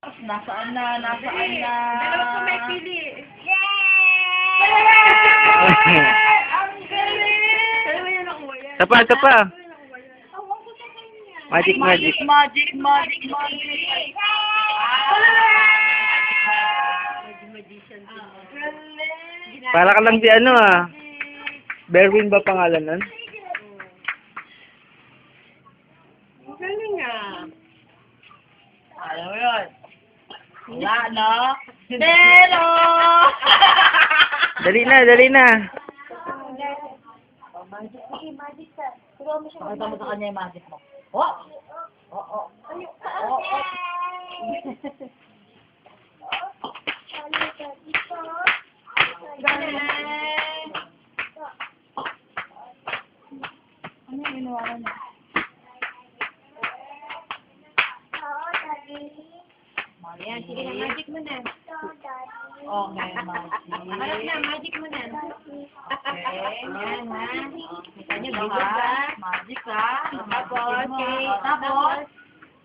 Nasaan na? Nasaan na? Dalawang kamay pili. Ang galing! Dalawa yan nakuha yan. Isa pa, isa pa. Tawag ko sa kanya. Magic, magic. Magic, magic, magic. Magician. Galing! Para ka lang di ano ah. Berwin ba pangalan nun? Galing ah. Alam mo yun? Wala, no? Pero! Dali na, dali na. Pakita mo sa kanya yung magic mo. Oh! Oh, oh. Oh, oh. Galing! Ano yung ginawa niya? Ayan, sige na, magic mo na. Okay, Harap na, magic mo na. Okay. Ayan ha. Kita niyo, Ito, bigod ha? ha. Magic, ha? Tapos, okay. Tapos?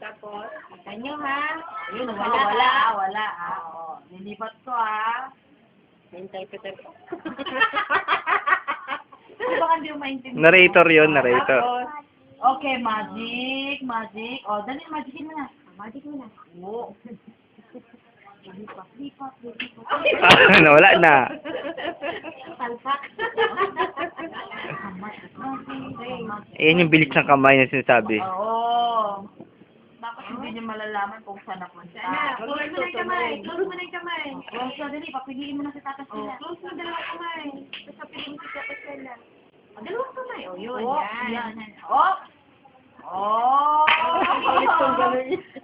Tapos, kita niyo ha. Yun, Wala, wala, ha? wala, ah. Oo. Lilipat ko, ha? Interpreter ko. Baka hindi mo maintindihan. Narrator yun, narrator. Tapos, okay, magic, magic. O, dali, magicin mo na. Magic mo na. Oo. Lipat, lipat, lipat. Wala na. Palpak. Ayan yung bilis ng kamay na sinasabi. Oo. Bakit hindi niya malalaman kung saan napunta? Sana, close mo na yung kamay. Close mo na yung kamay. Close na, dali. Papiliin mo na si Tata Oh, Sila. close mo dalawang kamay. Tapos kapilin mo si Papa Stella. Dalawang kamay. Oh, yun. Oh, Yan. yan. Oh! Oh!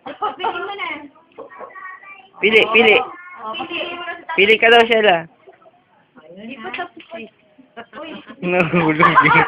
Kapilin mo na. Pili, pili. Oh, Pili mo na si Tata. Pili ka daw, Sheila. Hindi pa tapos eh. Uy. Nahulog yun.